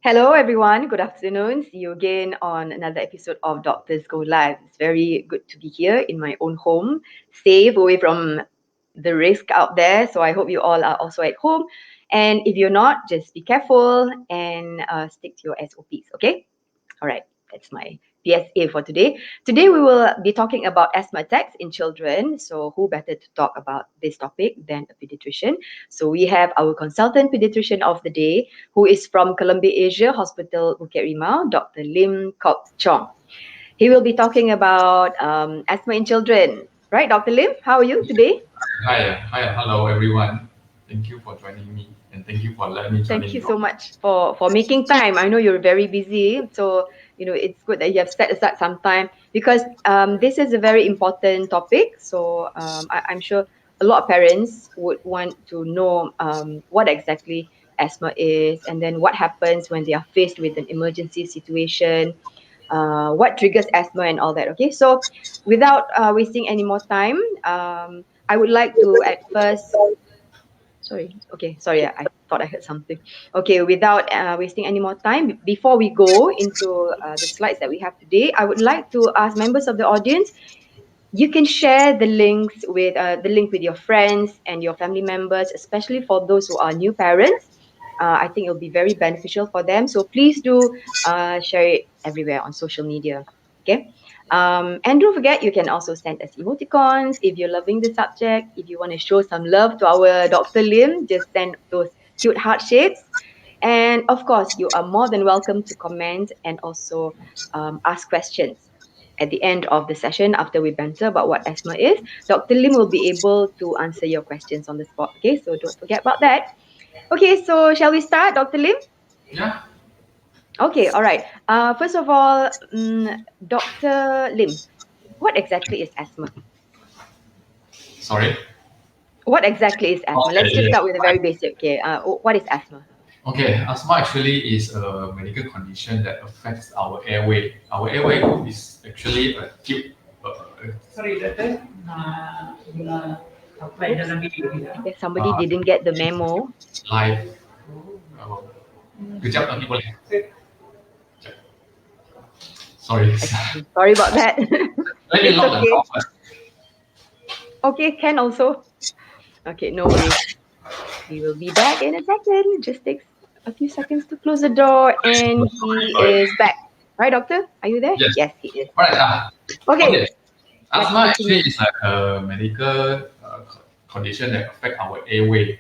Hello, everyone. Good afternoon. See you again on another episode of Doctors Go Live. It's very good to be here in my own home, safe away from the risk out there. So I hope you all are also at home. And if you're not, just be careful and stick to your SOPs, okay? All right, that's my PSA for today. Today we will be talking about asthma attacks in children. So who better to talk about this topic than a pediatrician? So we have our consultant pediatrician of the day, who is from Columbia Asia Hospital, Bukit Rimau, Dr. Lim Kok Chong. He will be talking about asthma in children. Right, Dr. Lim, how are you today? Hello everyone. Thank you for joining me and thank you for letting me join Thank you in. so much for making time. I know you're very busy, so it's good that you have set aside some time because this is a very important topic. So I'm sure a lot of parents would want to know what exactly asthma is, and then what happens when they are faced with an emergency situation, what triggers asthma and all that. Okay, so without wasting any more time, I would like to at first. Sorry. Okay. Sorry. I thought I heard something. Okay. Without wasting any more time, before we go into the slides that we have today, I would like to ask members of the audience. You can share the link with your friends and your family members, especially for those who are new parents. I think it'll be very beneficial for them. So please do share it everywhere on social media. Okay. And don't forget, you can also send us emoticons if you're loving the subject. If you want to show some love to our Dr. Lim, just send those cute heart shapes. And of course, you are more than welcome to comment and also ask questions at the end of the session after we banter about what asthma is. Dr. Lim will be able to answer your questions on the spot. Okay, so don't forget about that. Okay, so shall we start, Dr. Lim? Yeah. Okay, all right. First of all, Dr. Lim, what exactly is asthma? Sorry. What exactly is asthma? Okay. Let's just Yes. start with the very basic. Okay, what is asthma? Okay. Asthma actually is a medical condition that affects our airway. Our airway is actually a tube. Sorry, Doctor. Oops, I guess somebody didn't get the memo. Live. Uh, Kejap lagi boleh. Sorry. Sorry about that. Let me It's lock the okay. door first. Okay, can also. Okay, no worries. We will be back in a second. Just takes a few seconds to close the door, and he Sorry. is back. Right, doctor? Are you there? Yes. Yes, he is. All right. Okay. Okay, let's Asthma actually continue. is like a medical condition that affect our airway.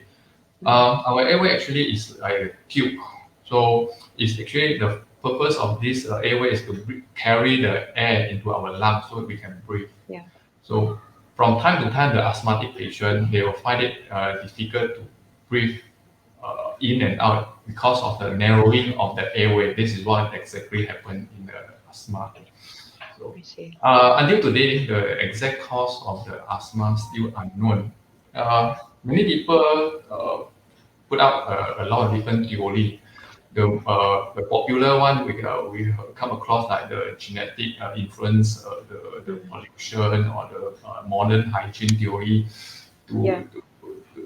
Our airway actually is like a tube. So it's actually the purpose of this airway is to carry the air into our lungs so we can breathe. Yeah. So from time to time, the asthmatic patient, they will find it difficult to breathe in and out because of the narrowing of the airway. This is what exactly happened in the asthma. So, I see. until today, the exact cause of the asthma still unknown. Many people put out a lot of different theory. The popular one we come across like the genetic influence, the pollution or the modern hygiene theory Yeah.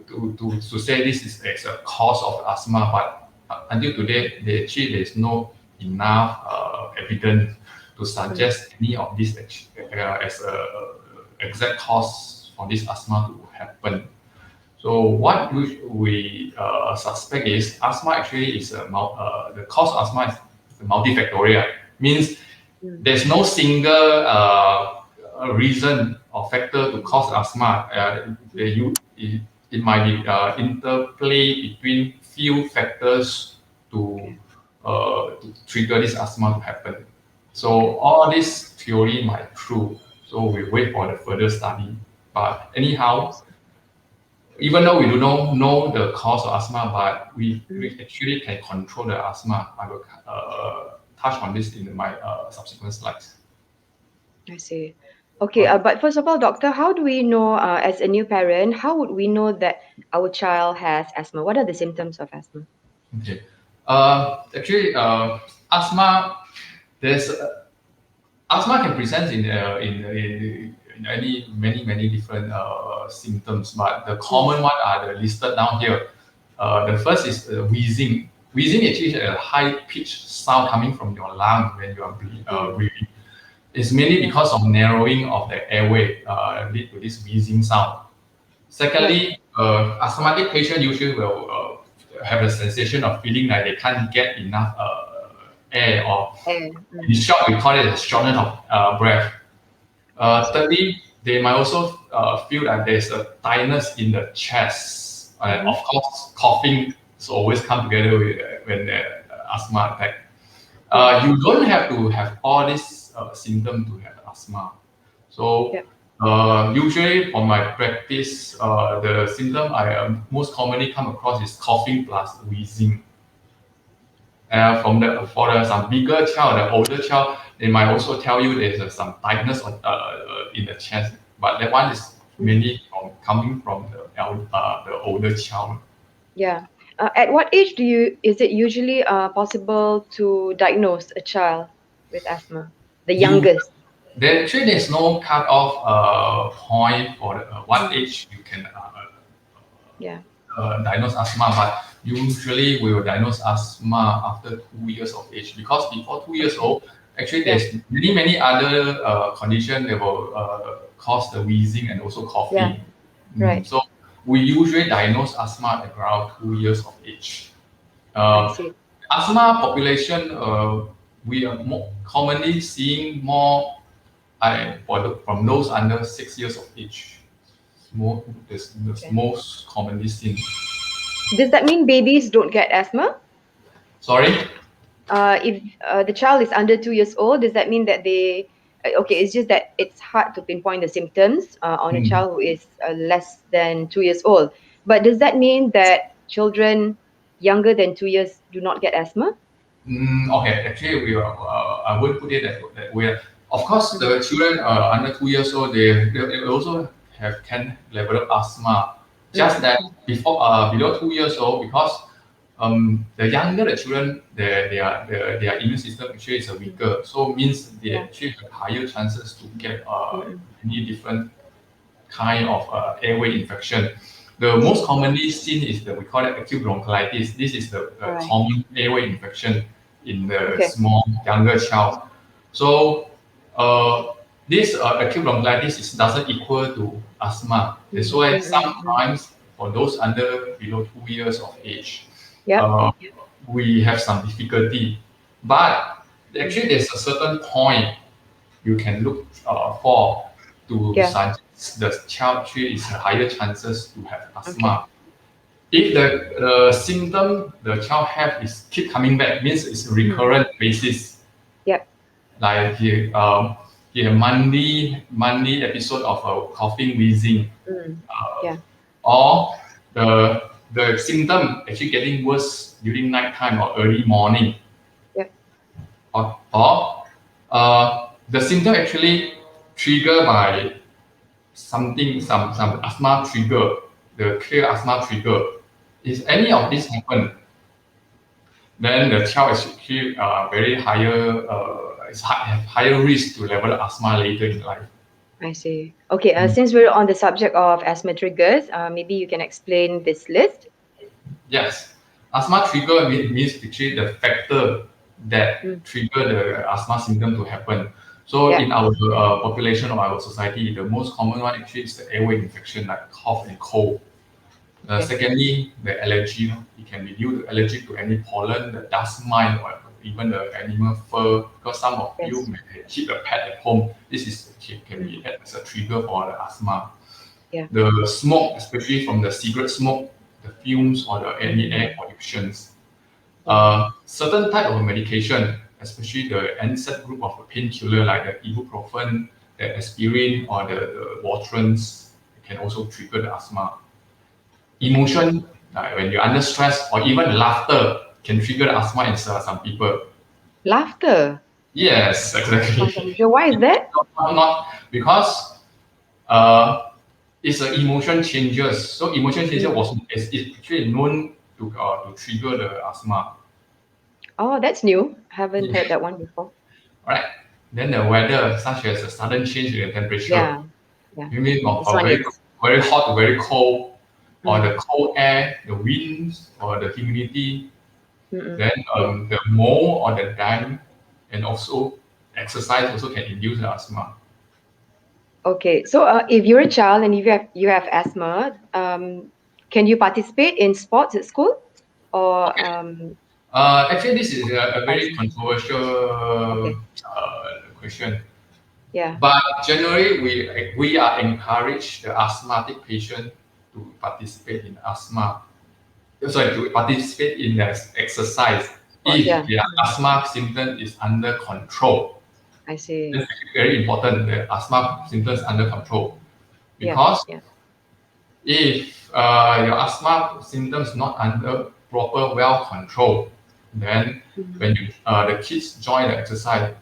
to say this is as a cause of asthma, but until today, there's no enough evidence to suggest any of this as a exact cause for this asthma to happen. So what we suspect is asthma actually is the cause of asthma is multifactorial. Means there's no single reason or factor to cause asthma. It might be interplay between few factors to trigger this asthma to happen. So all this theory might true. So we wait for the further study. But anyhow, even though we do not know the cause of asthma, but we actually can control the asthma. I will touch on this in my subsequent slides. I see. Okay, but first of all, doctor, how do we know, as a new parent, how would we know that our child has asthma? What are the symptoms of asthma? Okay. Actually, asthma. There's asthma can present in any many different symptoms, but the common one are the listed down here. The first is wheezing. wheezing actually is a high-pitched sound coming from your lung when you are breathing. It's mainly because of narrowing of the airway lead to this wheezing sound. Secondly, asthmatic patient usually will have a sensation of feeling like they can't get enough air, or in short, we call it a shortness of breath. Thirdly, they might also feel that there's a tightness in the chest. Of course, coughing is always come together with when the asthma attack. You don't have to have all these symptoms to have asthma. So usually for my practice, the symptom I most commonly come across is coughing plus wheezing. For some bigger child, the older child, they might also tell you there's some tightness in the chest, but that one is mainly coming from the older child. Yeah. At what age is it usually possible to diagnose a child with asthma? The youngest. There's no cut-off point for what age you can diagnose asthma, but usually we will diagnose asthma after 2 years of age, because before 2 years old, actually there's many other conditions that will cause the wheezing and also coughing. Right. So we usually diagnose asthma at around 2 years of age. I see. Asthma population, we are more commonly seeing more from those under 6 years of age. Most commonly seen. Does that mean babies don't get asthma? Sorry? If the child is under 2 years old, does that mean that they... Okay, it's just that it's hard to pinpoint the symptoms on a child who is less than 2 years old. But does that mean that children younger than 2 years do not get asthma? Okay, actually, I would put it that way. Of course, the children under 2 years old, they also can develop asthma. Just that below 2 years old, because the younger the children, their immune system actually is weaker, so means they actually have higher chances to get many different kind of airway infection. The most commonly seen is we call it acute bronchitis. This is the common airway infection in the small younger child. So this acute bronchitis doesn't equal to asthma. That's why sometimes for those below 2 years of age, we have some difficulty. But actually, there's a certain point you can look for to suggest the child actually is higher chances to have asthma. If the symptom the child have is keep coming back, means it's a recurrent basis. Like he have monthly episode of coughing, wheezing, or the symptom actually getting worse during nighttime or early morning, or the symptom actually triggered by some asthma trigger, the clear asthma trigger. If any of this happen, then the child is actually very higher risk to develop asthma later in life. I see. Okay, since we're on the subject of asthma triggers, maybe you can explain this list. Yes, asthma trigger means actually the factor that trigger the asthma symptom to happen. So in our population of our society, the most common one actually is the airway infection, like cough and cold. Secondly, the allergy. It can be due to allergy to any pollen, the dust mite, or even the animal fur. Because some of you may keep a pet at home. This can be as a trigger for the asthma. The smoke, especially from the cigarette smoke, the fumes, or any air pollutions. Certain type of medication, especially the NSAID group of painkiller like the ibuprofen, the aspirin, or the Votrans, can also trigger the asthma. Emotion, when you're under stress, or even laughter, can trigger the asthma in some people. Laughter? Yes, exactly. Why is that? Not because it's an emotion changes. So emotion changes is actually known to trigger the asthma. Oh, that's new. Haven't heard that one before. All right. Then the weather, such as a sudden change in the temperature. You mean very hot to very cold, or the cold air, the winds, or the humidity. Then the mold or the damp and also exercise also can induce the asthma. Okay, so if you're a child and if you have asthma, can you participate in sports at school? Or Okay. Actually, this is a very controversial okay, question. yeah, But generally, we are encouraged the asthmatic patient to participate in asthma. Sorry, to participate in the exercise sports, if yeah. their asthma symptom is under control. I see. That's very important. The asthma symptoms under control, Yeah, because yeah, if your asthma symptoms not under proper well control, then when the kids join the exercise,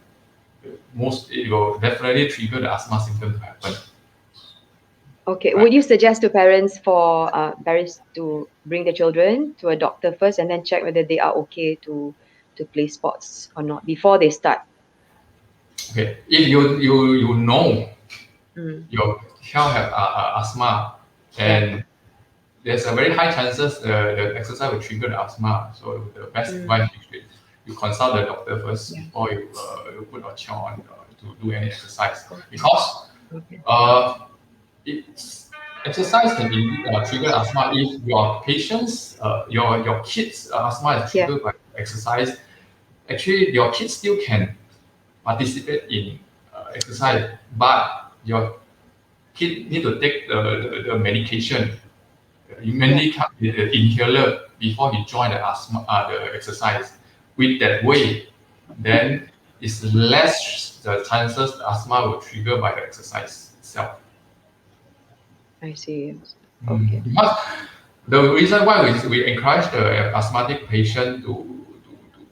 it will definitely trigger the asthma symptom to happen. okay. Right? Would you suggest to parents to bring their children to a doctor first and then check whether they are okay to play sports or not before they start? Okay. If you know Mm. your child have asthma, Yeah. and there's a very high chances the exercise will trigger the asthma. So the best Mm. advice you consult the doctor first Yeah. before you put your child on to do any exercise, because Okay. uh, it's exercise can indeed trigger asthma if your patients your kids asthma is Yeah. triggered by exercise. Actually, your kids still can participate in exercise, but your kid need to take the medication. You Yeah. mainly cut the inhaler before he join the asthma the exercise. With that way, then it's less the chances the asthma will trigger by the exercise itself. I see. Okay. Because the reason why we encourage the asthmatic patient to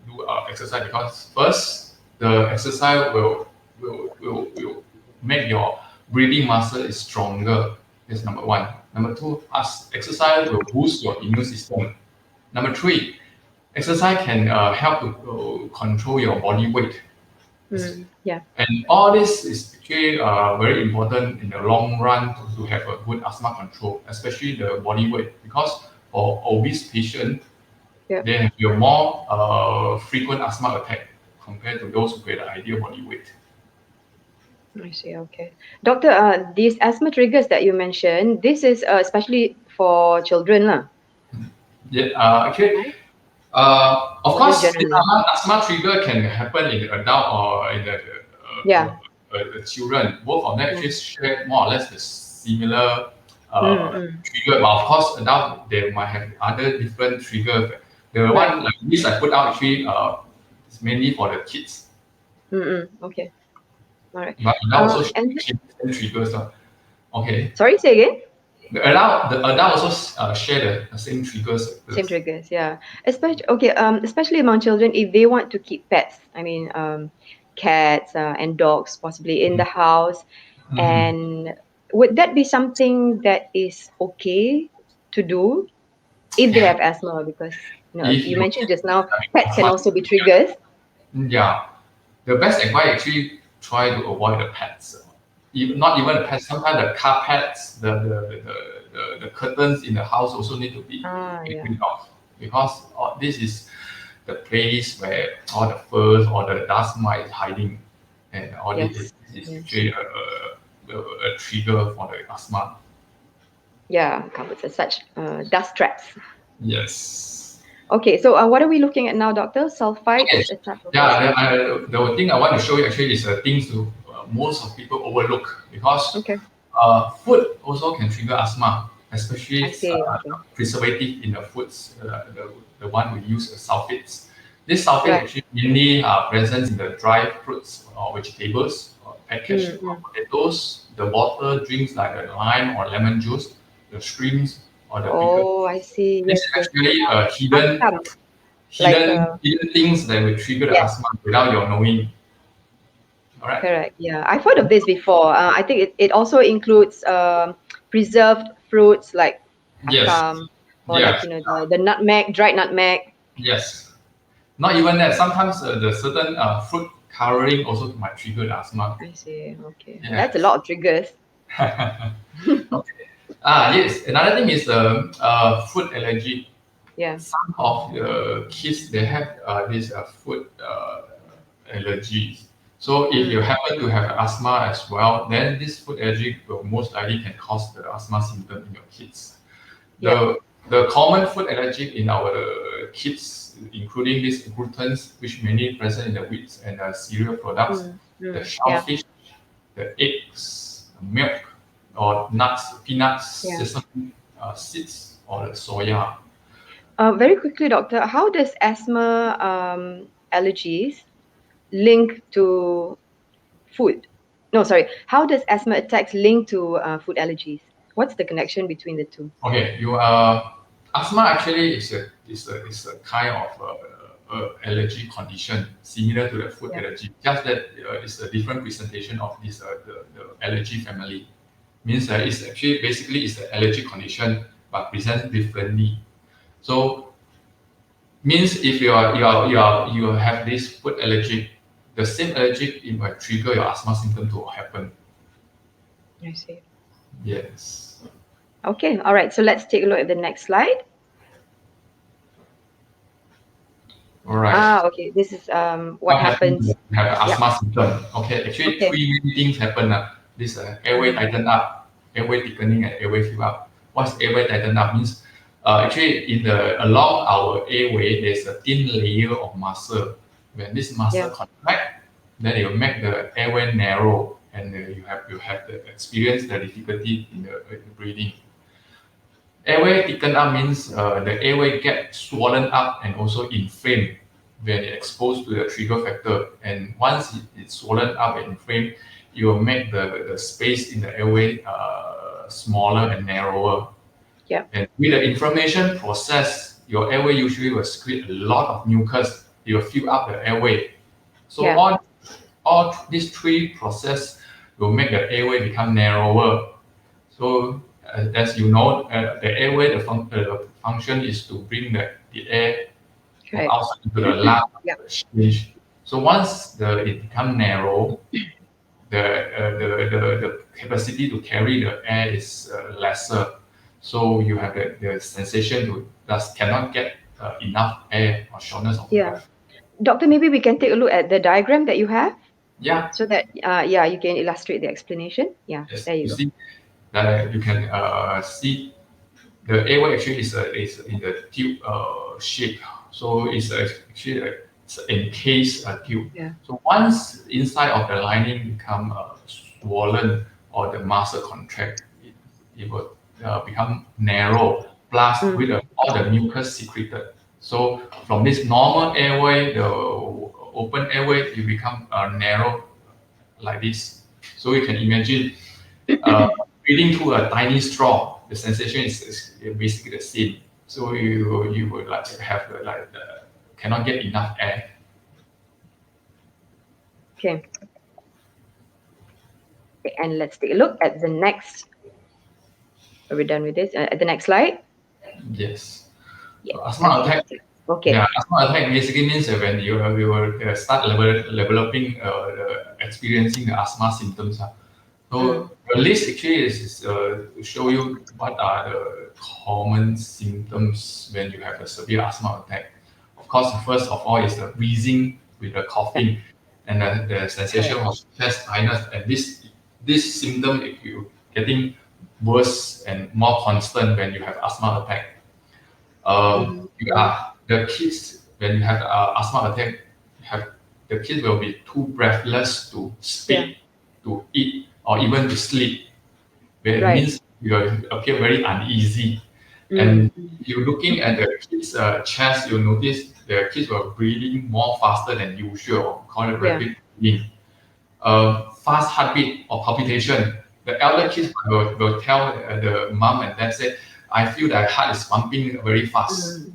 do exercise, because first the exercise will make your breathing muscle is stronger. That's number one. Number two, exercise will boost your immune system. Number three, exercise can help to control your body weight. Yeah. And all this is actually very important in the long run to have a good asthma control, especially the body weight. Because for obese patients, Yeah. they have a more frequent asthma attack compared to those with the ideal body weight. I see. Okay. Doctor, these asthma triggers that you mentioned, this is especially for children, lah. Yeah, actually, Right? of Or just course, the generally? asthma trigger can happen in the adult or in Yeah. the children. Both of them Yeah. actually share more or less the similar Mm. trigger. But of course, adult they might have other different triggers. The Right. one like this I put out actually is mainly for the kids, Okay. All right. but adult also And share the same triggers. Okay, sorry, say again. the adult also share the same triggers. Same triggers, yeah. Especially okay, especially among children, if they want to keep pets, I mean, cats and dogs possibly in the house, Mhm. and would that be something that is okay to do if they have asthma? Because If you you mentioned just now, having pets can asthma, also be triggers. yeah, the best advice actually try to avoid the pets. Not even the pets. Sometimes the carpets, the curtains in the house also need to be Yeah. cleaned off, because this is the place where all the furs or the dust mite is hiding, and all Yes. this is Yes. actually a trigger for the asthma. Yeah, cupboards as such, dust traps. Yes. Okay, so what are we looking at now, Doctor? Okay. Sulfites, a type of Yeah, asthma. the thing I want to show you actually is things to most of people overlook, because Okay, food also can trigger asthma, especially I see. Okay, preservative in the foods, the one we use sulfates. This sulfate right. actually mainly present in the dry fruits or vegetables, or packaged Mm. potatoes, the water drinks like the lime or lemon juice, the shrimps or the pickles. Oh, I see. This Yes, is yes. actually Asam, like hidden things that will trigger the yes, asthma without your knowing. All right. correct. Yeah, I've heard of this before. I think it also includes preserved fruits like Yes. asam, or like Yes. the nutmeg, dried nutmeg. Yes. Not even that. Sometimes the certain fruit coloring also might trigger the asthma. I see. Okay, that's a Yes. lot of triggers. Okay. Yes. Another thing is food allergy. Yeah. Some of the kids, they have this food allergies. So if you happen to have asthma as well, then this food allergy will most likely can cause the asthma symptom in your kids. The the common food allergy in our kids, including these glutens, which mainly present in the wheats and cereal products, the Yeah. shellfish, the eggs, milk, or nuts, peanuts, sesame seeds, or the soya. Very quickly, doctor, how does asthma allergies link to food? No, sorry. How does asthma attacks link to food allergies? What's the connection between the two? Okay, asthma actually is a kind of allergy condition similar to the food allergy. Just that it's a different presentation of this the allergy family. Means that it's actually basically it's an allergy condition but presents differently. So means if you have this food allergic, the same allergic it might trigger your asthma symptom to happen. I see. Yes. Okay, all right. So let's take a look at the next slide. All right. Okay. This is what happens. You have an asthma symptom. Okay, actually three main things happen. This airway tighten up, airway thickening, and airway fill up. What's airway tighten up means? Actually, along our airway, there's a thin layer of muscle. When this muscle contract, then it will make the airway narrow, and you have the experience the difficulty in the breathing. Airway thicken up means the airway gets swollen up and also inflamed when exposed to the trigger factor. And once it's swollen up and inflamed, it will make the space in the airway smaller and narrower. Yeah. And with the inflammation process, your airway usually will secrete a lot of mucus. It will fill up the airway. So all these three processes will make the airway become narrower. So as you know, the airway, the function is to bring the air from outside into the lung exchange. So once it becomes narrow, the capacity to carry the air is lesser. So you have the sensation to just cannot get enough air or shortness of breath. Doctor, maybe we can take a look at the diagram that you have. Yeah. So that you can illustrate the explanation. Yeah. Yes. There you go. See that you can see the airway actually is in the tube shape. So it's actually it's encased tube. Yeah. So once inside of the lining become swollen or the muscle contract, it will become narrow. Plus with all the mucus secreted. So from this normal airway, the open airway, it become narrow like this. So you can imagine breathing through a tiny straw. The sensation is basically the same. So you would like to have cannot get enough air. Okay. And let's take a look at the next. Are we done with this? At the next slide. Yes. Yeah. Asthma attack. Okay. Yeah, asthma attack basically means that when you will start developing experiencing the asthma symptoms. So the list actually is to show you what are the common symptoms when you have a severe asthma attack. Of course, first of all is the wheezing with the coughing and the sensation of chest tightness. And this symptom, if you getting worse and more constant when you have asthma attack. The kids when you have asthma attack, the kids will be too breathless to speak, to eat, or even to sleep. It means you appear very uneasy. And you're looking at the kids' chest, you'll notice the kids were breathing more faster than usual, called rapid breathing. Fast heartbeat or palpitation. The elder kids will tell the mom and dad, say, I feel that heart is pumping very fast.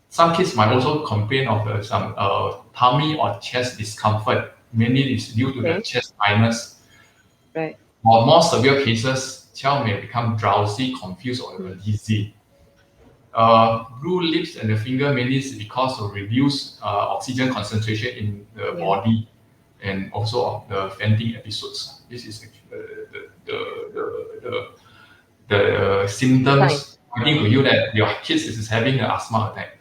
Some kids might also complain of some tummy or chest discomfort. Mainly it's due to the chest tightness. Right. Or more severe cases, child may become drowsy, confused, or even dizzy. Blue lips and the finger mainly is because of reduced oxygen concentration in the body and also of the fainting episodes. This is the symptoms pointing to you that your kids is having an asthma attack.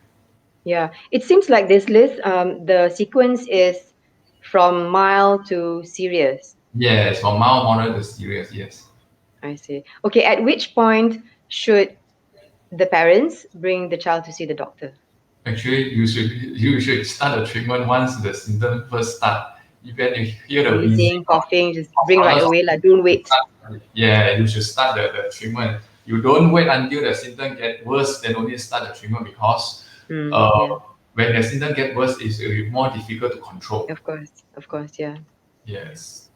Yeah, it seems like this list, the sequence is from mild to serious. Yes, from mild, moderate to serious. Yes. I see. Okay, at which point should the parents bring the child to see the doctor? Actually, you should start the treatment once the symptoms first start. Even if you hear the wheezing Wheezing, coughing, just or bring right sourness, away, like don't wait. yeah, you should start the treatment. You don't wait until the symptom get worse, then only start the treatment because Yeah, when the symptom get worse, it's more difficult to control. of course, yeah. Yes.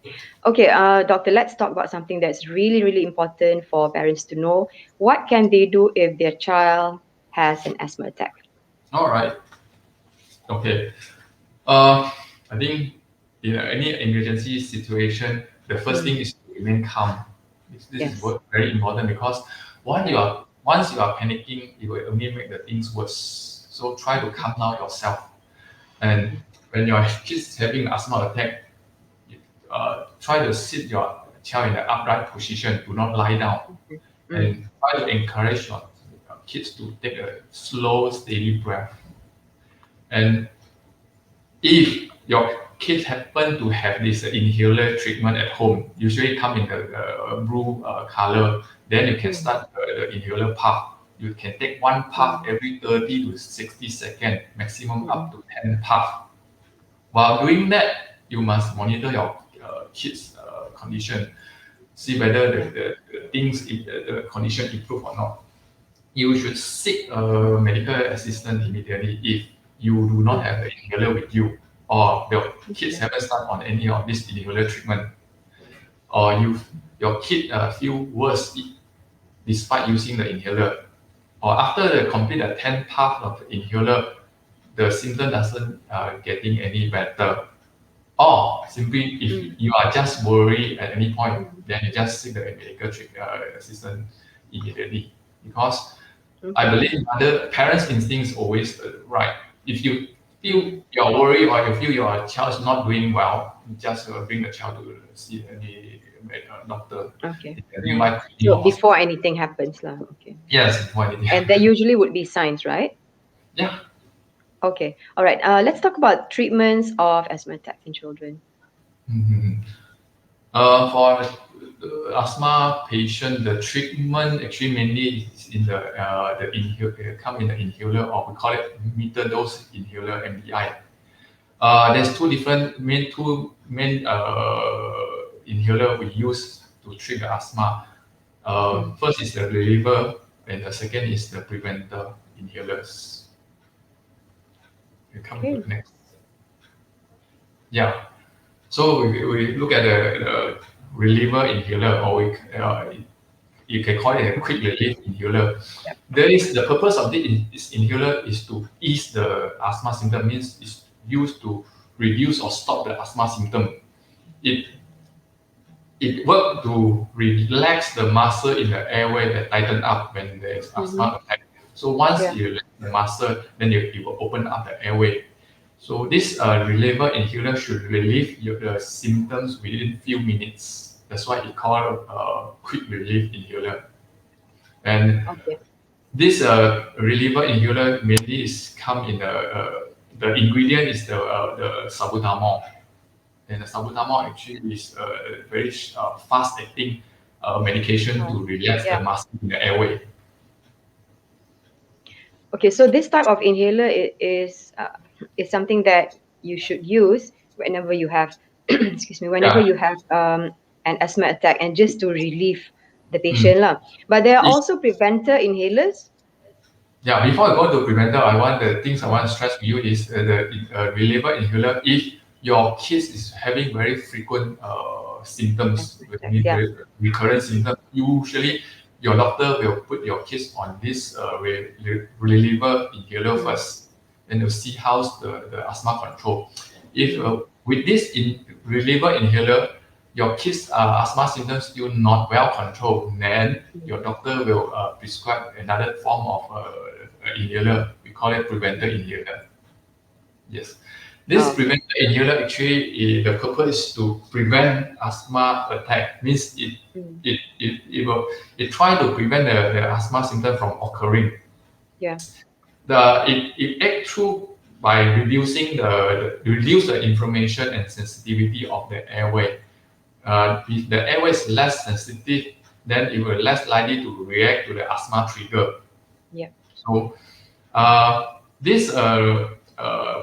Okay, doctor, let's talk about something that's really, really important for parents to know. What can they do if their child has an asthma attack? All right. Okay. I think in any emergency situation, the first thing is to remain calm. This is Yes. very important because once you are panicking, it will only make the things worse. So try to calm down yourself. And when your kid is having asthma attack, try to sit your child in an upright position. Do not lie down, Mm. and try to encourage your kids to take a slow, steady breath. And if your kids happen to have this inhaler treatment at home, usually come in the blue color, then you can start the inhaler puff. You can take one puff every 30 to 60 seconds, maximum up to 10 puff. While doing that, you must monitor your kids' condition, see whether the things the condition improve or not. You should seek a medical assistant immediately if you do not have the inhaler with you, or your kids haven't started on any of this inhaler treatment, or your kid feel worse despite using the inhaler, or after the complete the 10 puff of the inhaler, the symptom doesn't getting any better. Or simply, if you are just worried at any point, then you just seek the medical assistant immediately. Because I believe parents' instinct is always right. If you feel you're worried or you feel your child is not doing well, just bring the child to see any doctor. Okay. Nearby clinic So or before hospital. anything happens, lah. Okay. Yes, before anything And there happens. usually would be signs, right? Yeah. Okay. All right. Let's talk about treatments of asthma attacks in children. Mhm. For asthma patient, the treatment actually mainly is in the inhaler, come in the inhaler, or we call it meter dose inhaler (MDI). There's two main inhaler we use to treat the asthma. First is the reliever, and the second is the preventer inhalers. We come to Okay. the next. Yeah. So we look at the reliever inhaler, or you can call it a quick relief inhaler. The purpose of this inhaler is to ease the asthma symptom, means it's used to reduce or stop the asthma symptom. It it works to relax the muscle in the airway that tighten up when there is asthma attack. So once Yeah. you relax the muscle, then it will open up the airway. So this reliever inhaler should relieve the symptoms within few minutes. That's why it called quick relief inhaler. And Okay. this reliever inhaler mainly is come in the ingredient is the salbutamol. And the salbutamol actually is a very fast acting medication to relax the Yeah. muscle in the airway. Okay. So this type of inhaler is something that you should use whenever you have, excuse me, whenever Yeah. you have an asthma attack, and just to relieve the patient, lah. But there are It's also preventer inhalers. Yeah, before I go to preventer, the things I want to stress to you is the reliever inhaler. If your case is having very frequent symptoms, Asthma attack. very Yeah. recurrent symptoms, usually your doctor will put your case on this reliever inhaler first, then they'll see how's the asthma control. If with this reliever inhaler, your kids' asthma symptoms still not well controlled, then your doctor will prescribe another form of inhaler. We call it preventer inhaler. Yes. This Oh. preventer inhaler actually, the purpose is to prevent asthma attack. Means it try to prevent the asthma symptom from occurring. Yeah. It act through by reduce the inflammation and sensitivity of the airway. If the airway is less sensitive, then it will less likely to react to the asthma trigger. Yeah. So this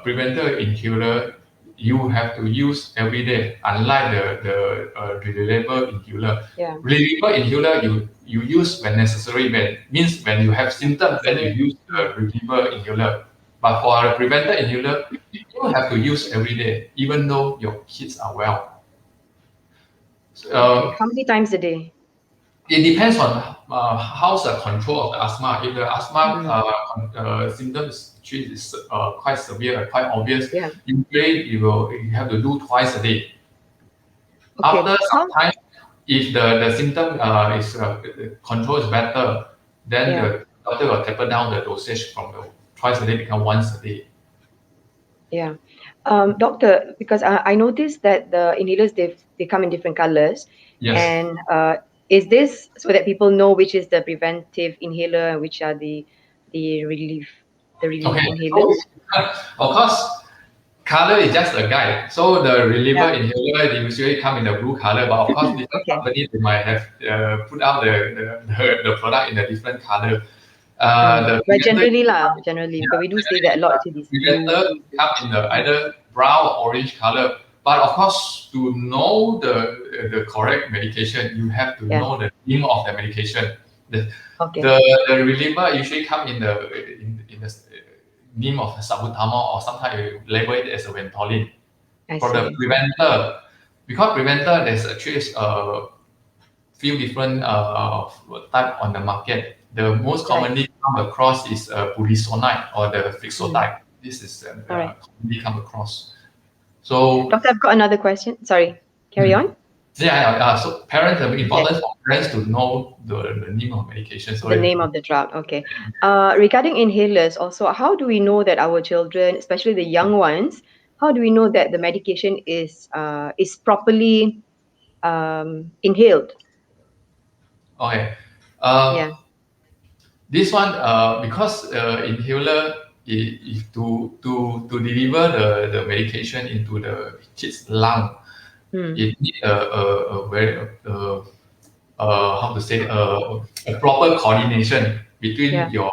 preventer inhaler you have to use every day, unlike the reliever inhaler. Yeah. Reliever inhaler you use when necessary, means when you have symptoms, then you use the reliever inhaler. But for a preventer inhaler, you have to use every day, even though your kids are well. Okay. How many times a day? It depends on how's the control of the asthma. If the asthma symptoms is quite severe, quite obvious, usually you have to do twice a day. Okay. After some time, if the symptom the control is better, then the doctor will taper down the dosage from the twice a day become once a day. Yeah. Doctor, because I noticed that the inhalers they come in different colors. Yes. And is this so that people know which is the preventive inhaler and which are the relief inhalers? So, of course, color is just a guide. So the reliever inhaler they usually come in the blue color, but of course different companies they might have put out the product in a different color. But generally, because we do say that a lot to these preventer come in the either brown or orange color. But of course, to know the correct medication, you have to know the name of the medication. The reliever usually come in the name of salbutamol, or sometimes you label it as a Ventolin. For the preventer, because preventer there's actually a few different type on the market. The most commonly come across is budesonide or the fixotide. This is commonly come across. So, Doctor, I've got another question. Sorry, carry on. So parents, important for parents to know the name of medication. The name of the drug. Okay. Regarding inhalers, also, how do we know that our children, especially the young ones, how do we know that the medication is properly inhaled? Okay. This one, because inhaler is to deliver the medication into the kid's lung, it needs a very how to say a proper coordination between your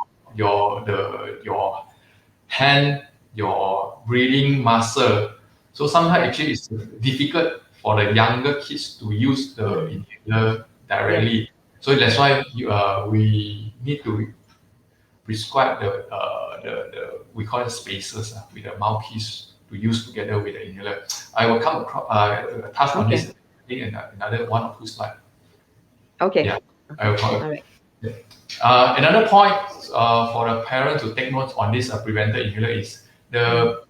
hand, your breathing muscle. So sometimes actually it's difficult for the younger kids to use the inhaler directly. So that's why we need to prescribe the we call it spacers with the mouthpiece to use together with the inhaler. I will come across touch on this in another one or two slides. Okay. Yeah, I will call it. Another point for the parent to take note on this preventer inhaler is the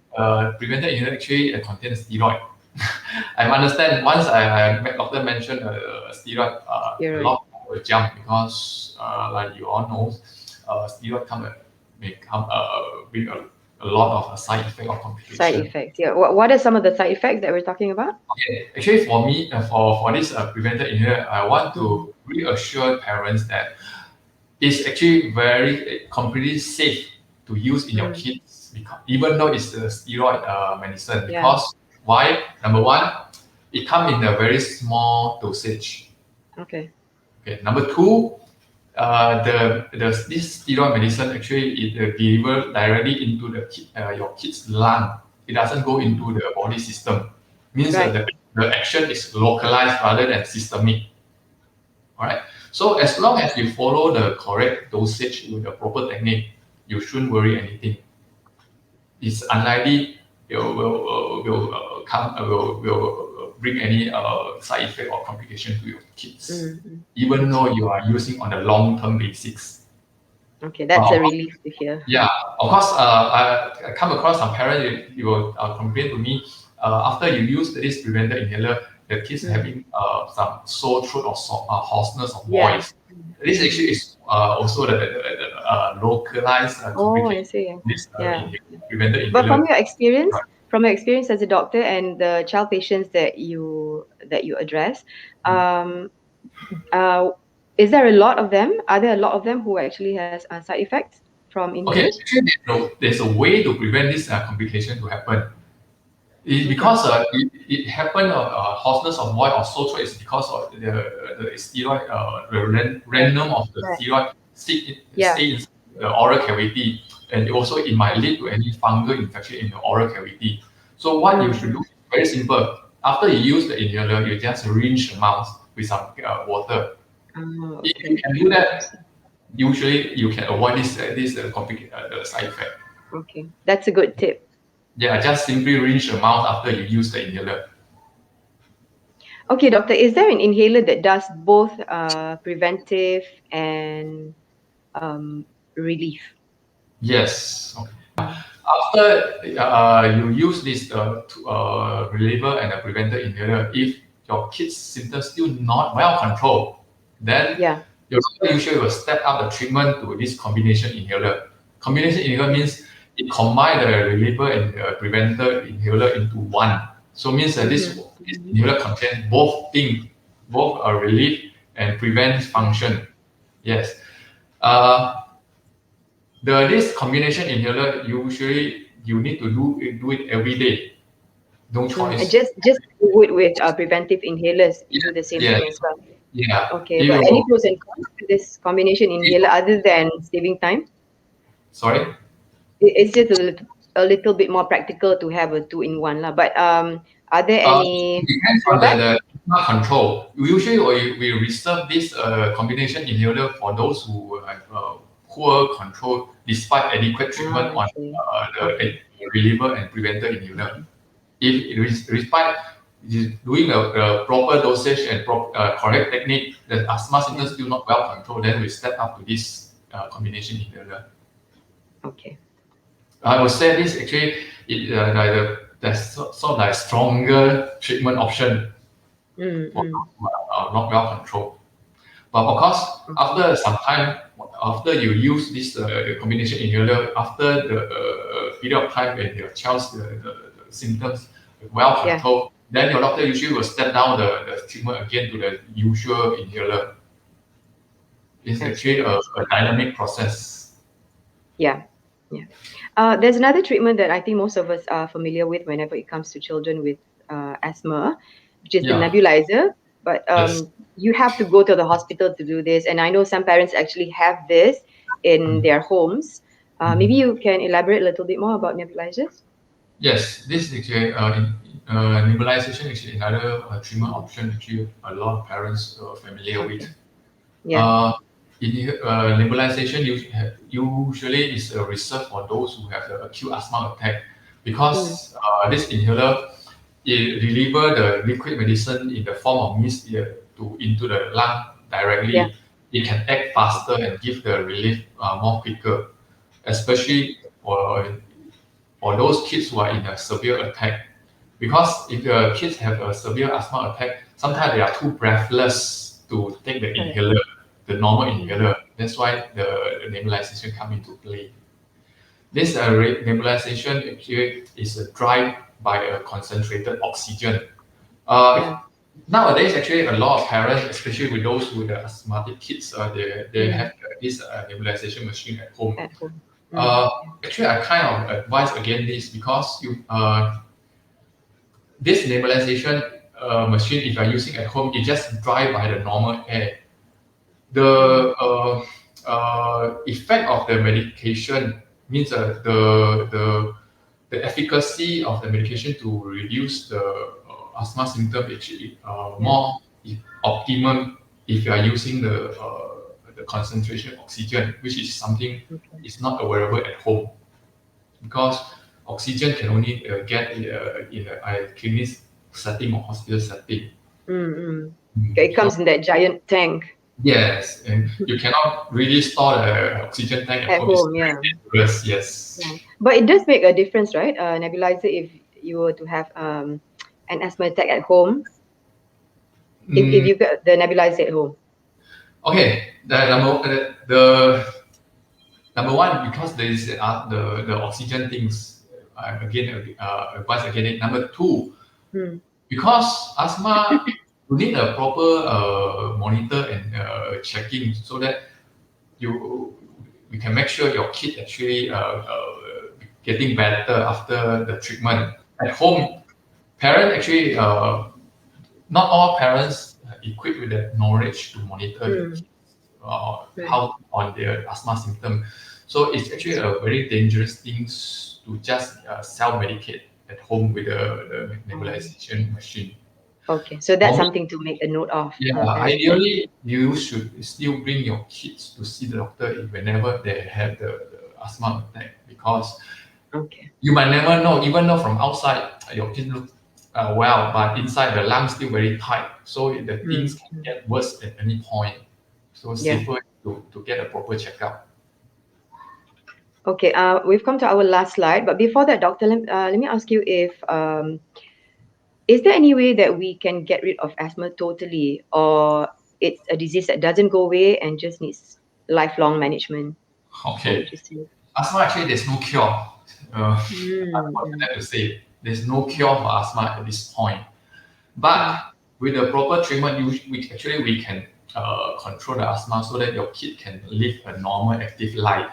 preventer inhaler actually contains steroid. I understand once doctor mentioned steroid, a lot will jump because like you all know, steroid may bring a lot of side effects or complications. Side effects, yeah. What are some of the side effects that we're talking about? Okay, actually for me, for this preventer inhaler, I want to reassure parents that it's actually very completely safe to use in your kids, because, even though it's a steroid medicine. Because why? Number one, it comes in a very small dosage. Okay. Number two, this steroid medicine actually it delivers directly into your kid's lung. It doesn't go into the body system. Means that the action is localized rather than systemic. All right. So as long as you follow the correct dosage with the proper technique, you shouldn't worry anything. It's unlikely it will bring any side effect or complication to your kids, even though you are using on a long-term basis. Okay, that's a relief to hear. Yeah, of course. I come across some parents. You will complain to me after you use this preventer inhaler, the kids having some sore throat or hoarseness of voice. This actually is also the localized complication. I see. This preventer inhaler. But from your experience, from your experience as a doctor and the child patients that you address, um, uh, is there a lot of them? Are there a lot of them who actually has side effects from Okay, inhalers? actually, there's a way to prevent this complication to happen. It's Okay. because it happened hoarseness of voice or sore throat is because of the steroid, random of the Right. steroid Yeah. stay in the oral cavity, and also it might lead to any fungal infection in the oral cavity. So what you should do is very simple. After you use the inhaler, you just rinse the mouth with some water. Oh, If you okay. can do that, usually you can avoid the side effect. Okay. That's a good tip. Yeah, just simply rinse your mouth after you use the inhaler. Okay, doctor, is there an inhaler that does both preventive and relief? Yes. Okay. Mm. After you use this reliever and a preventer inhaler, if your kid's symptoms still not well controlled, then Yeah. your doctor usually will step up the treatment to this combination inhaler. Combination inhaler means it combines the reliever and the preventer inhaler into one. So means that this inhaler contains both things, both relief and prevent function. Yes. Uh, this combination inhaler usually you need to do it every day. No choice. Just do it with preventive inhalers. You do the same Yeah, thing as well. yeah. Okay, If but any you, pros and cons to this combination inhaler other than saving time? sorry. It's just a little bit more practical to have a two-in-one lah. But are there It any depends on drawbacks? the asthma control. Usually, we reserve this combination inhaler for those who have poor control despite adequate treatment on Okay. the Okay. reliever and preventer inhaler. If it is despite doing a proper dosage and correct technique, the asthma Yeah. symptoms still not well controlled, then we step up to this combination inhaler. Okay. I would say this actually the sort of like stronger treatment option for Mm. those who are not well controlled. But of course, after some time, after you use this combination inhaler, after the period of time when your child's the symptoms well Yeah. controlled, then your doctor usually will step down the treatment again to the usual inhaler. It's I actually see. a dynamic process. Yeah. Yeah. There's another treatment that I think most of us are familiar with whenever it comes to children with asthma, which is the Yeah. nebulizer. But Yes. you have to go to the hospital to do this. And I know some parents actually have this in their homes. Maybe you can elaborate a little bit more about nebulizers? Yes, this is actually nebulisation is another treatment option actually a lot of parents are familiar with. Okay. Yeah. Uh, Nebulisation usually is reserved for those who have the acute asthma attack because this inhaler it delivers the liquid medicine in the form of mist into the lung directly. Yeah. It can act faster and give the relief more quicker, especially for those kids who are in a severe attack. Because if the kids have a severe asthma attack, sometimes they are too breathless to take the Correct. inhaler, the normal inhaler. That's why the nebulization come into play. This nebulization actually is driven by a concentrated oxygen. Yeah. Nowadays, actually, a lot of parents, especially with those with the asthmatic kids, they have this nebulization machine at home. At home. Uh, Actually, I kind of advise against this because this nebulization machine, if you're using at home, it just dry by the normal air. The effect of the medication means the efficacy of the medication to reduce the asthma symptom actually more optimum if you are using the concentration oxygen, which is something is not available at home because oxygen can only get in a clinic setting or hospital setting. Okay, it So comes in that giant tank yes, and you cannot really store the oxygen tank at at home. It's home. Yeah. very dangerous. Yes. Yeah. But it does make a difference, right? Nebulizer, if you were to have an asthma attack at home, if Mm, you got the nebulizer at home. okay. The number one because there is the oxygen things. advise again. Number two, Mm. because asthma, you need a proper monitor and checking so that you we can make sure your kid actually getting better after the treatment. At home, parent actually not all parents are equipped with the knowledge to monitor the Mm. kids Right. how on their asthma symptom. So it's actually a very dangerous thing to just self-medicate at home with the Um, nebulization machine. okay, so that's Most, something to make a note of, yeah, parents. ideally you should still bring your kids to see the doctor whenever they have the asthma attack because Okay. you might never know, even though from outside your kid look well, but inside the lungs still very tight. So the things Mm. can Mm. get worse at any point. So Yeah. safer to get a proper checkup. Okay. We've come to our last slide, but before that, doctor, let me ask you if is there any way that we can get rid of asthma totally, or it's a disease that doesn't go away and just needs lifelong management? What Okay. would you say? Asthma actually there's no cure. Mm. Mm. Unfortunate to say, there's no Mm. cure for asthma at this point. Mm. But with the proper treatment, we can control the asthma so that your kid can live a normal, active life.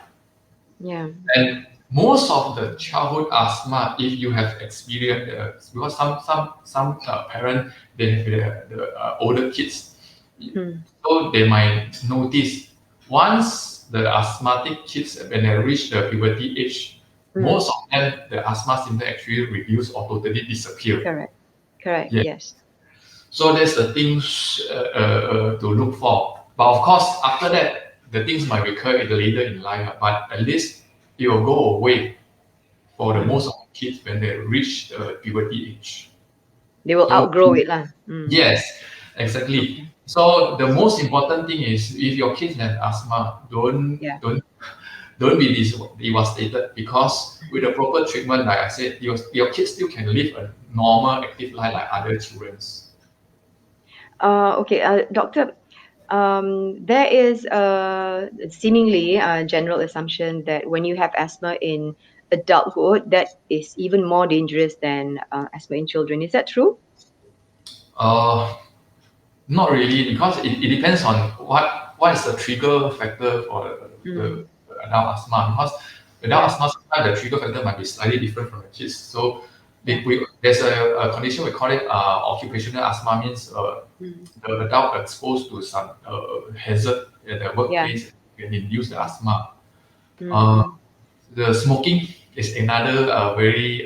Yeah. And most of the childhood asthma, if you have experienced, because some parents they have the older kids, Mm. so they might notice once the asthmatic kids when they reach the puberty age, Mm. most of them the asthma symptom actually reduce or totally disappear. Correct. Correct. Yeah. Yes. So that's the things to look for. But of course, after that, the things might recur later in life, but at least it will go away for the Mm. most of the kids when they reach the puberty age. They will So outgrow it, lah. Mm. yes, exactly. Okay. So the most important thing is if your kids have asthma, Yeah. don't be devastated because with the proper treatment, like I said, your kids still can live a normal, active life like other children's. Okay, doctor. There is seemingly a general assumption that when you have asthma in adulthood, that is even more dangerous than asthma in children. Is that true? Uh, Not really, because it depends on what is the trigger factor for Mm. the adult asthma. Because adult Yeah. asthma, sometimes the trigger factor might be slightly different from the kids. So Yeah. there's a condition we call it occupational asthma, means Mm. the adult exposed to some hazard at the Yeah. workplace can induce the asthma. Uh, Mm. the smoking is another very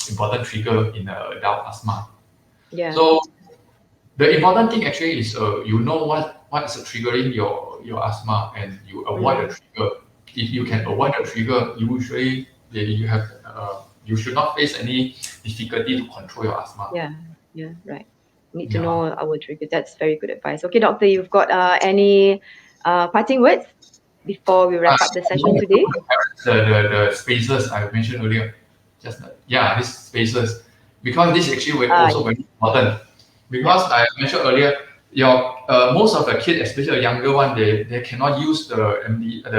important trigger in adult asthma. Yeah. So the important thing actually is you know what is triggering your asthma and you avoid the Mm. trigger. If you can Mm. avoid the trigger, usually you should not face any difficulty to control your asthma. Yeah. Yeah. Right. Need to Yeah. know our triggers. That's very good advice. Okay, doctor, you've got any parting words before we wrap up the You session want to today? the parents, the spaces I mentioned earlier, just yeah, these spaces, because this actually also Yes. very important. Yeah. Because I mentioned earlier, your most of the kids, especially the younger one, they cannot use the MDR,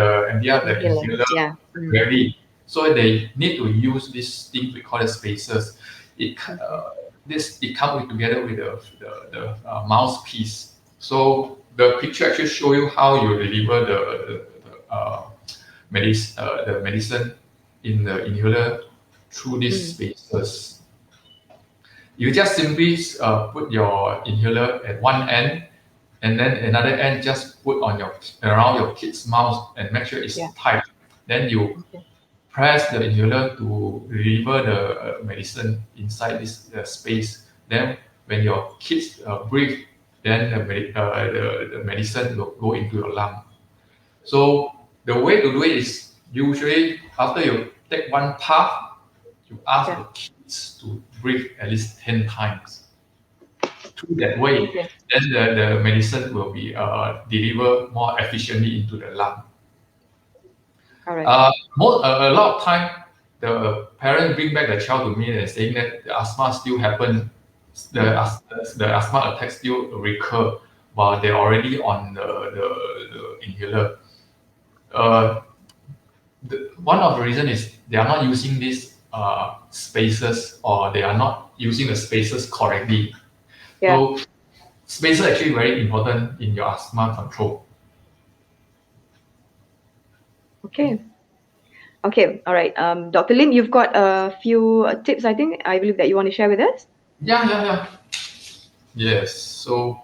the inhaler Inhalers. Yeah. Mm. readily, so they need to use this thing we call the spaces. It Okay. it comes together with the mouthpiece. So the picture actually show you how you deliver the medicine in the inhaler through these Mm. spaces. You just simply put your inhaler at one end, and then another end just put on your around your kid's mouth and make sure Yeah. it's tight. Then you Okay. press the inhaler to deliver the medicine inside this space. Then when your kids breathe, then the medicine will go into your lung. So the way to do it is usually after you take one puff, you ask Yeah. the kids to breathe at least 10 times. Through that way, Okay. then the medicine will be delivered more efficiently into the lung. All right. A lot of time, the parent bring back the child to me and saying that the asthma still happen, Mm. the asthma attack still recur while they're already on the inhaler. Uh, one of the reason is they are not using this spaces, or they are not using the spaces correctly. Yeah. So spaces are actually very important in your asthma control. Okay. Okay. All right. Dr. Lim, you've got a few tips, I believe that you want to share with us. Yeah. Yes. So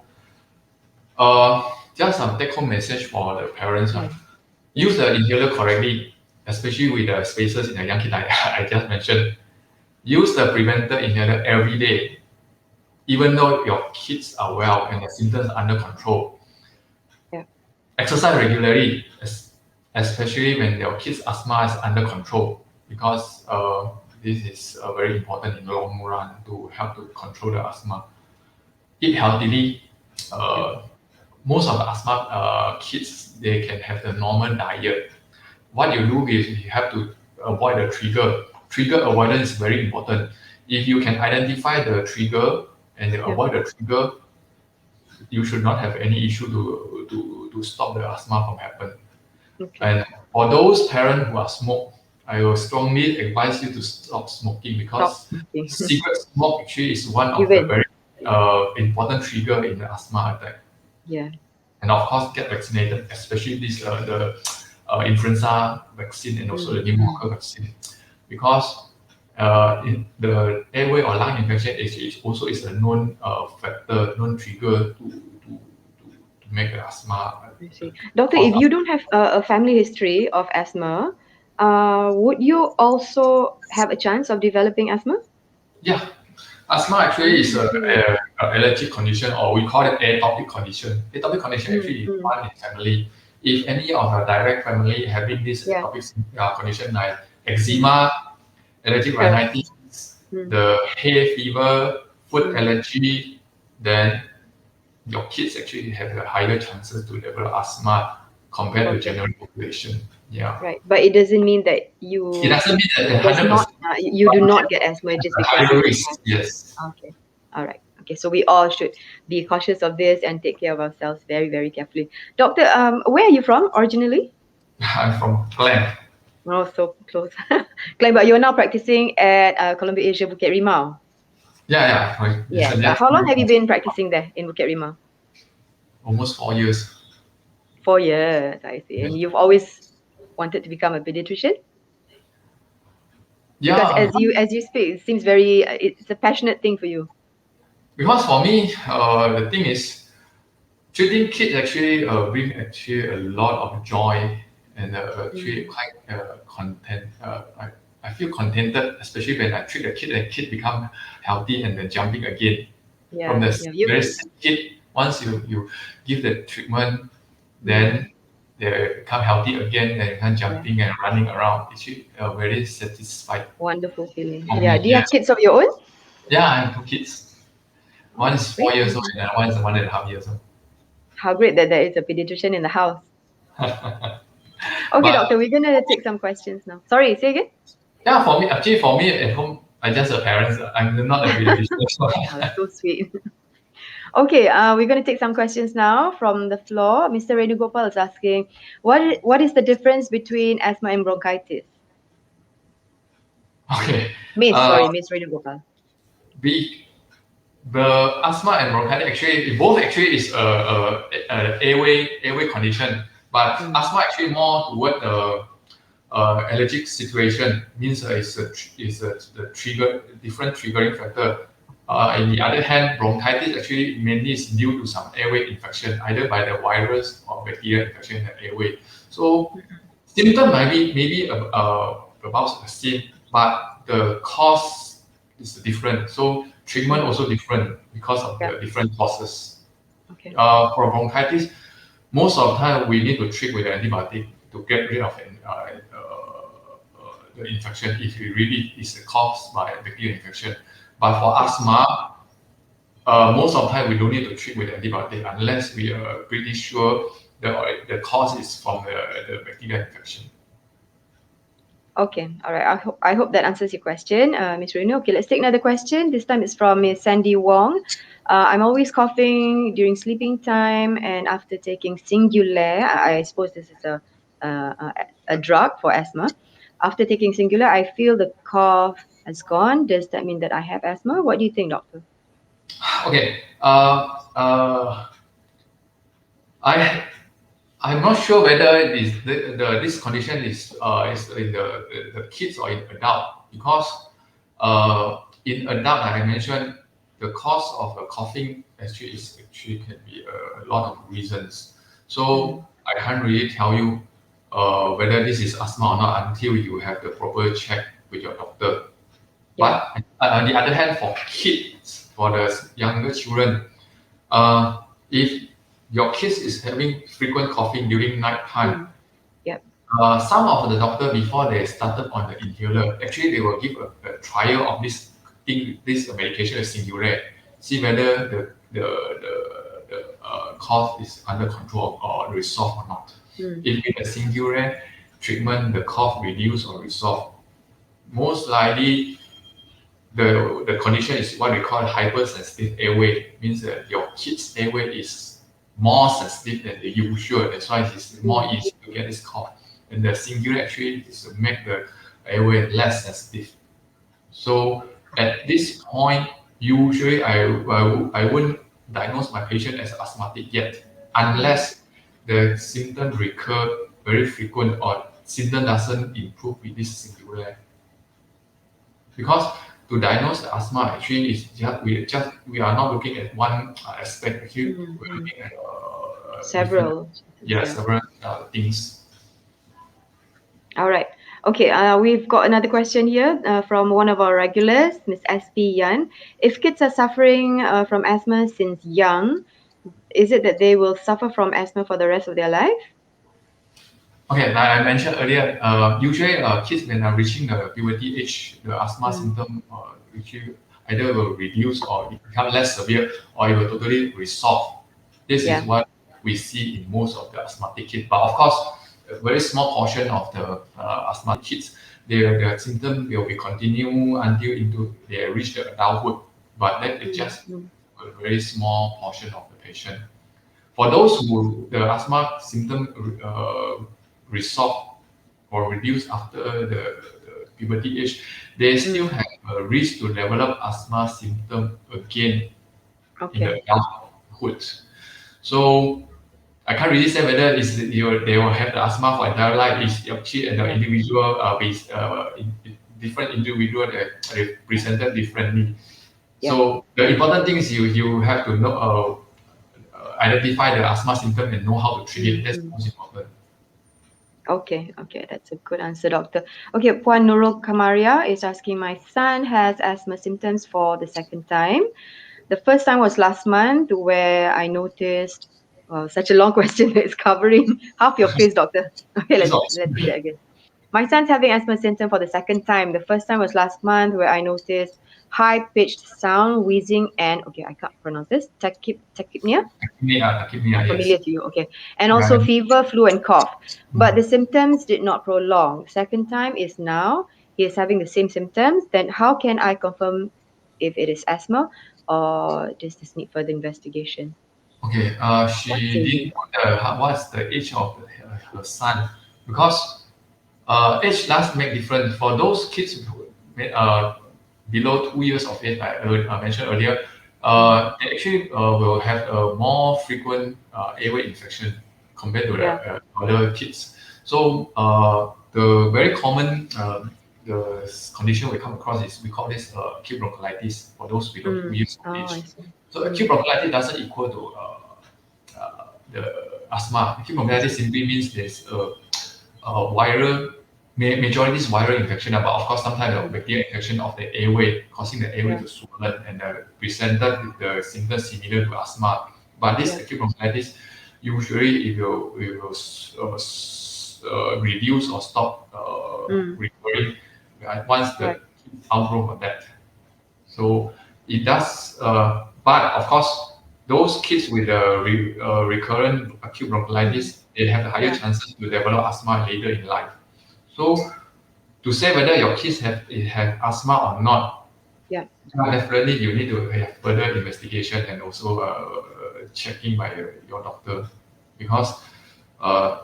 just some take-home message for the parents. Use the inhaler correctly, especially with the spaces in the young kid I just mentioned. Use the preventer inhaler every day, even though your kids are well and the symptoms are under control. Yeah. Exercise regularly, especially when your kids' asthma is under control, because this is very important in the long run to help to control the asthma. Eat healthily. Most of the asthma kids, they can have the normal diet. What you do is you have to avoid the trigger. Trigger avoidance is very important. If you can identify the trigger and you avoid the trigger, you should not have any issue to stop the asthma from happening. Okay. And for those parents who are smoke, I will strongly advise you to stop smoking, because cigarette smoke actually is one of the very important trigger in the asthma attack. Yeah. And of course, get vaccinated, especially this the influenza vaccine and also the pneumococcal vaccine, because in the airway or lung infection is also a known factor, known trigger to make the asthma. I see. Doctor, if you don't have a family history of asthma, would you also have a chance of developing asthma? Yeah, asthma actually is a allergic condition, or we call it atopic condition. Atopic condition actually is one in family. If any of the direct family having this atopic condition like eczema, allergic rhinitis, the hay fever, food allergy, then your kids actually have a higher chances to develop asthma compared to general population. Yeah. Right, but it doesn't mean that It doesn't mean that does 100%. not you do not get asthma just because higher risk. Yes. Okay. All right. Okay. So we all should be cautious of this and take care of ourselves very, very carefully. Doctor, where are you from originally? I'm from Klang. Oh, so close. Klang, but you're now practicing at Columbia Asia Bukit Rimau. Yeah. Right. Yes. How long have you been practicing there in Bukit Rimau? Almost 4 years. 4 years, I see. And you've always wanted to become a pediatrician? Yeah. Because as you speak, it seems very it's a passionate thing for you. Because for me, the thing is, treating kids actually bring actually a lot of joy, and actually quite content. I feel contented, especially when I treat the kid and kid become healthy and then jumping again. From the very sick kid, once you give the treatment, then they become healthy again, they become jumping and running around. It's very satisfied. Wonderful feeling. Yeah. Do you have kids of your own? Yeah, I have 2 kids. One is 4 years old and one is 1.5 years old. How great that there is a pediatrician in the house. Okay, doctor, we're gonna take some questions now. Sorry, say again? Yeah, for me at home, I'm just a parent. I'm not a pediatrician. That's so sweet. Okay, we're going to take some questions now from the floor. Mr. Renugopal is asking, what is the difference between asthma and bronchitis? Okay. Miss Renugopal. The asthma and bronchitis actually both actually is a airway condition, but asthma actually more toward the allergic situation, means it's the trigger different triggering factor. On the other hand, bronchitis actually mainly is due to some airway infection, either by the virus or bacterial infection in the airway. So symptom might be maybe about the same, but the cause is different. So treatment also different because of the different causes. Okay. For bronchitis, most of the time we need to treat with antibiotic to get rid of the infection if it really is caused by bacterial infection. But for asthma, most of the time we don't need to treat with antibiotic unless we are pretty sure the cause is from the bacterial infection. Okay, all right. I hope that answers your question, Ms. Renu. Okay, let's take another question. This time it's from Ms. Sandy Wong. I'm always coughing during sleeping time and after taking Singular. I suppose this is a drug for asthma. After taking Singular, I feel the cough has gone, does that mean that I have asthma? What do you think, doctor? Okay. I I'm not sure whether this condition is in the kids or in adult, because in adult, like I mentioned, the cause of coughing actually can be a lot of reasons. Mm. So I can't really tell you whether this is asthma or not until you have the proper check with your doctor. Yeah. But on the other hand, for kids, for the younger children, if your kids is having frequent coughing during night time, Mm. Yep. some of the doctor before they started on the inhaler, actually they will give a trial of this medication is Singulair, see whether the cough is under control or resolved or not. Mm. If with a Singulair treatment the cough reduce or resolve, most likely the condition is what we call hypersensitive airway. Means that your kid's airway is more sensitive than the usual. That's why it's more easy to get this cough. And the singular actually is to make the airway less sensitive. So at this point, usually I wouldn't diagnose my patient as asthmatic yet, unless the symptom recur very frequent or symptom doesn't improve with this singular. Because to diagnose the asthma actually is we are not looking at one aspect. Actually, we're looking at different Several. several things. All right. Okay, we've got another question here from one of our regulars, Miss SP Yan. If kids are suffering from asthma since young, is it that they will suffer from asthma for the rest of their life? Okay, like I mentioned earlier, usually kids when are reaching the puberty age, the asthma symptom actually either will reduce or it become less severe, or it will totally resolve. This is what we see in most of the asthmatic kids. But of course, a very small portion of the asthmatic kids, their symptom will be continue until into they reach the adulthood. But that is just a very small portion of the patient. For those who the asthma symptom resolve or reduce after the puberty age, they still have a risk to develop asthma symptom again in the adulthood. So I can't really say whether they will have the asthma for entire life. Is actually the individual different individual they presented differently. So the important thing is you have to know identify the asthma symptom and know how to treat it. That's most important. Okay, that's a good answer, doctor. Okay, Puan Nurul Kamaria is asking, my son has asthma symptoms for the second time. The first time was last month where I noticed, such a long question that is covering half your face, doctor. Okay, let's do that again. My son's having asthma symptom for the second time. The first time was last month where I noticed high-pitched sound, wheezing, and, okay, I can't pronounce this, tachypnea? Tachypnea, Familiar yes. to you, okay. And also fever, flu, and cough. But the symptoms did not prolong. Second time is now. He is having the same symptoms. Then how can I confirm if it is asthma or does this need further investigation? Okay, she didn't put what's the age of her son, because age does make difference. For those kids below 2 years of age, I mentioned earlier, they actually will have a more frequent airway infection compared to the other kids. So the very common the condition we come across is we call this acute bronchiolitis for those below 2 years of age. So acute bronchiolitis doesn't equal to the asthma. Acute bronchiolitis simply means there's a viral, majority is viral infection, but of course sometimes the bacterial infection of the airway causing the airway to swollen and presented with the symptoms similar to asthma. But this acute bronchiolitis usually it will reduce or stop recurring once the outgrowth of that. So it does, but of course, those kids with recurrent acute bronchiolitis, they have a higher chances to develop asthma later in life. So to say whether your kids have asthma or not, definitely you need to have further investigation and also checking by your doctor, because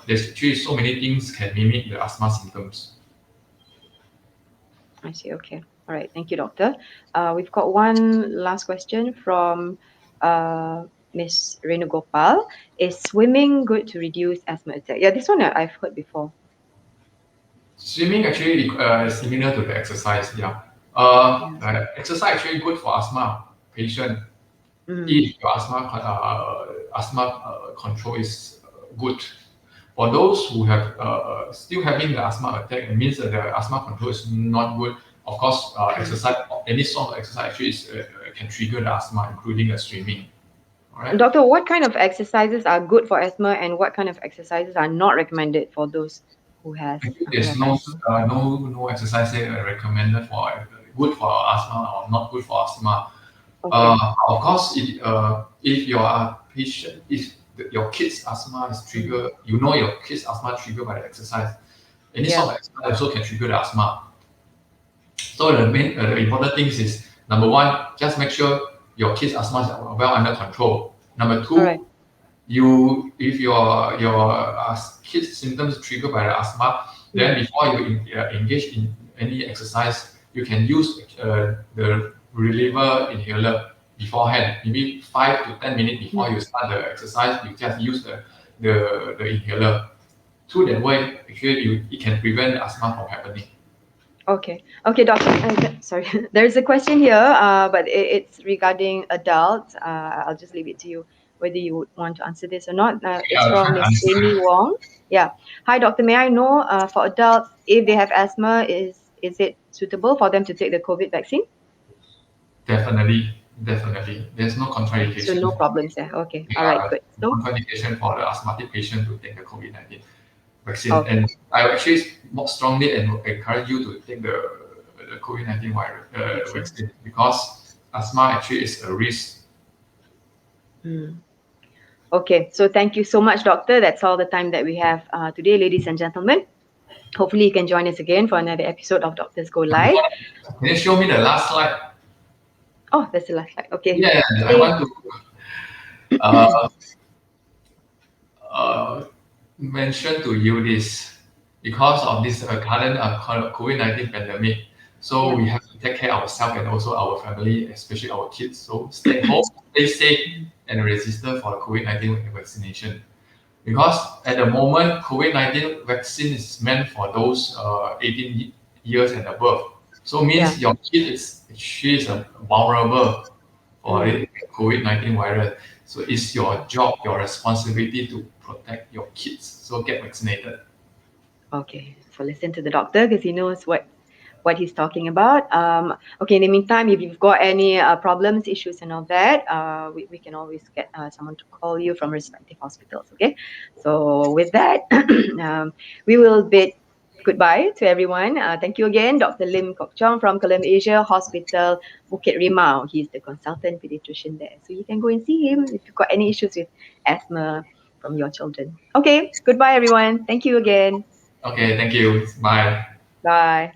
there's actually so many things can mimic the asthma symptoms. I see, okay. All right, thank you, doctor. We've got one last question from Miss Renugopal. Is swimming good to reduce asthma attack? Yeah, this one I've heard before. Swimming actually is similar to the exercise. Yeah. Yeah. Exercise actually good for asthma patient. Mm. If your asthma control is good. For those who have still having the asthma attack, it means that the asthma control is not good. Of course, exercise, any sort of exercise actually can trigger the asthma, including the swimming. All right. Doctor, what kind of exercises are good for asthma and what kind of exercises are not recommended for those who Actually, who there's have asthma? no exercise recommended for good for asthma or not good for asthma. Okay. Of course, if you are patient, if your kid's asthma is triggered, you know your kid's asthma triggered by the exercise. Any Yeah. sort of exercise also can trigger the asthma. So the important things is number one, just make sure your kid's asthma is well under control. Number All right. two, if your kid's symptoms triggered by the asthma, then before you engage in any exercise, you can use the reliever inhaler beforehand. Maybe 5 to 10 minutes before you start the exercise, you just use the inhaler. Through that way, actually, it can prevent asthma from happening. Okay. Okay, doctor. Sorry, there's a question here, but it's regarding adults. I'll just leave it to you whether you would want to answer this or not. Okay, It's I'll try from to Miss Amy answer. Wong. Yeah. Hi, doctor. May I know, for adults, if they have asthma, is it suitable for them to take the COVID vaccine? Definitely. There's no So no contraindication. problems there. Okay. All right. Yeah, Good. So, contraindication for the asthmatic patient to take the COVID-19 vaccine. okay. And I actually more strongly encourage you to take the COVID-19 virus Vaccine. vaccine because asthma actually is a risk. Hmm. Okay. So thank you so much, doctor. That's all the time that we have today, ladies and gentlemen. Hopefully, you can join us again for another episode of Doctors Go Live. Can you show me the last slide? Oh, that's the last slide. Okay. Yeah, I Okay. want to uh, uh, mention to you this because of this current COVID-19 pandemic. So Yeah. we have to take care of ourselves and also our family, especially our kids. So stay home, stay safe, and register for the COVID-19 vaccination. Because at the moment, COVID-19 vaccine is meant for those 18 years and above. So means your kid she is vulnerable for the COVID-19 virus. So it's your job, your responsibility to protect your kids. So get vaccinated. Okay. So listen to the doctor because he knows what he's talking about. Okay. In the meantime, if you've got any problems, issues, and all that, we can always get someone to call you from respective hospitals. Okay. So with that, we will bid goodbye to everyone. Thank you again, Dr. Lim Kok Chong from Columbia Asia Hospital, Bukit Rimau. He's the consultant pediatrician there. So you can go and see him if you've got any issues with asthma from your children. Okay, goodbye, everyone. Thank you again. Okay, thank you. Bye. Bye.